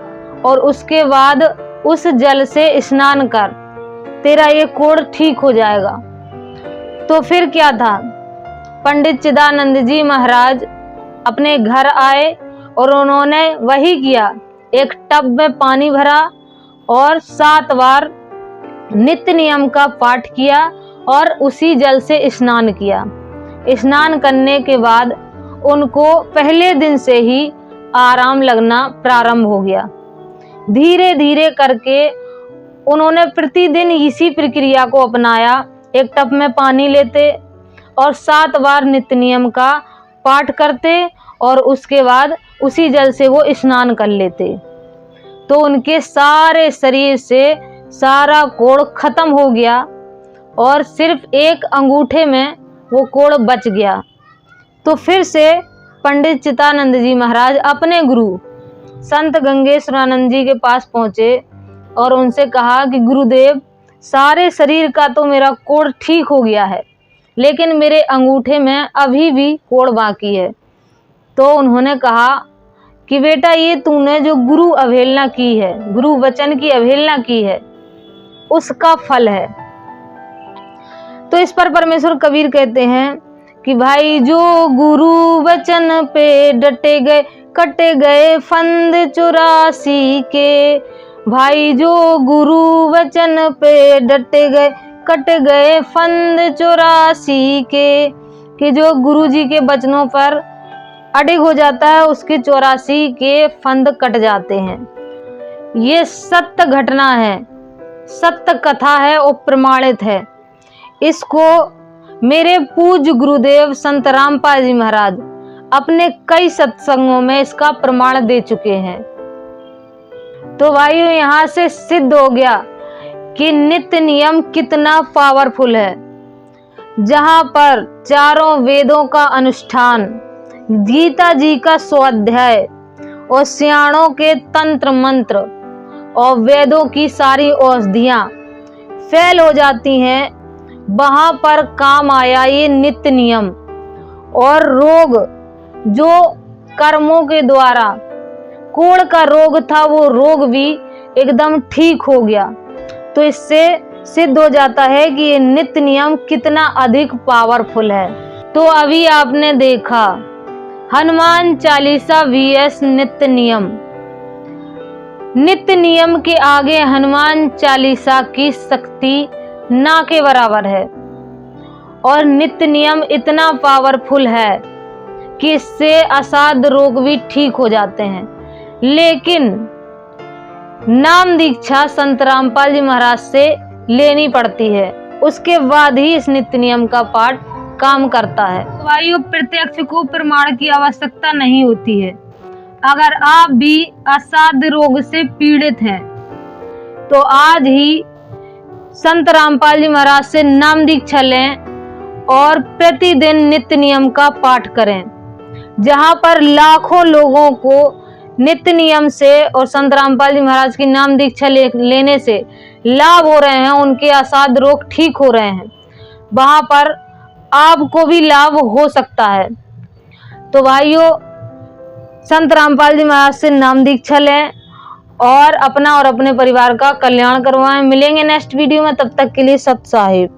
और उसके बाद उस जल से स्नान कर, तेरा ये कोढ़ ठीक हो जाएगा। तो फिर क्या था, पंडित चिदानंद जी महाराज अपने घर आए और उन्होंने वही किया, एक टब में पानी भरा और 7 बार नित्य नियम का पाठ किया और उसी जल से स्नान किया। स्नान करने के बाद उनको पहले दिन से ही आराम लगना प्रारंभ हो गया। धीरे धीरे करके उन्होंने प्रतिदिन इसी प्रक्रिया को अपनाया। एक टब में पानी लेते और 7 बार नित्य नियम का पाठ करते और उसके बाद उसी जल से वो स्नान कर लेते, तो उनके सारे शरीर से सारा कोढ़ खत्म हो गया और सिर्फ एक अंगूठे में वो कोढ़ बच गया। तो फिर से पंडित चिदानंद जी महाराज अपने गुरु संत गंगेश्वरानंद जी के पास पहुँचे और उनसे कहा कि गुरुदेव, सारे शरीर का तो मेरा कोढ़ ठीक हो गया है, लेकिन मेरे अंगूठे में अभी भी कोढ़ बाकी है। तो उन्होंने कहा कि बेटा, ये तूने जो गुरु अवहेलना की है, गुरु वचन की अवहेलना की है, उसका फल है। तो इस पर परमेश्वर कबीर कहते हैं कि भाई जो गुरु वचन पे डटे गए, कटे गए फंद 84 के। भाई जो गुरु वचन पे डटे गए, कट गए फंद 84 के। कि जो गुरु जी के वचनों पर अडिग हो जाता है, उसके 84 के फंद कट जाते हैं। ये सत्य घटना है, सत्य कथा है और प्रमाणित है। इसको मेरे पूज्य गुरुदेव संत रामपाल जी महाराज अपने कई सत्संगों में इसका प्रमाण दे चुके हैं। तो भाइयों, यहाँ से सिद्ध हो गया कि नित्य नियम कितना पावरफुल है। जहाँ पर चारों वेदों का अनुष्ठान, गीता जी का स्वाध्याय और सियाणों के तंत्र मंत्र और वेदों की सारी औषधियां फैल हो जाती हैं, वहां पर काम आया ये नित्य नियम। और रोग जो कर्मों के द्वारा कोढ़ का रोग था, वो रोग भी एकदम ठीक हो गया। तो इससे सिद्ध हो जाता है कि ये नित्य नियम कितना अधिक पावरफुल है। तो अभी आपने देखा हनुमान चालीसा vs नित्य नियम। नित्य नियम के आगे हनुमान चालीसा की शक्ति ना के बराबर है। और नित्य नियम इतना पावरफुल है कि इससे असाध्य रोग भी ठीक हो जाते हैं। लेकिन नाम दीक्षा संत रामपाल जी महाराज से लेनी पड़ती है, उसके बाद ही इस नित्य नियम का पाठ काम करता है। भाइयों, प्रत्यक्ष को प्रमाण की आवश्यकता नहीं होती है। अगर आप भी असाध्य रोग से पीड़ित हैं तो आज ही संत रामपाल जी महाराज से नाम दीक्षा लें और प्रतिदिन नित्य नियम का पाठ करें। जहां पर लाखों लोगों को नित्य नियम से और संत रामपाल जी महाराज की नाम दीक्षा लेने से लाभ हो रहे हैं, उनके असाध्य रोग ठीक हो रहे हैं, वहां पर आपको भी लाभ हो सकता है। तो भाइयों, संत रामपाल जी महाराज से नाम दीक्षा लें और अपना और अपने परिवार का कल्याण करवाएं। मिलेंगे नेक्स्ट वीडियो में, तब तक के लिए सत साहिब।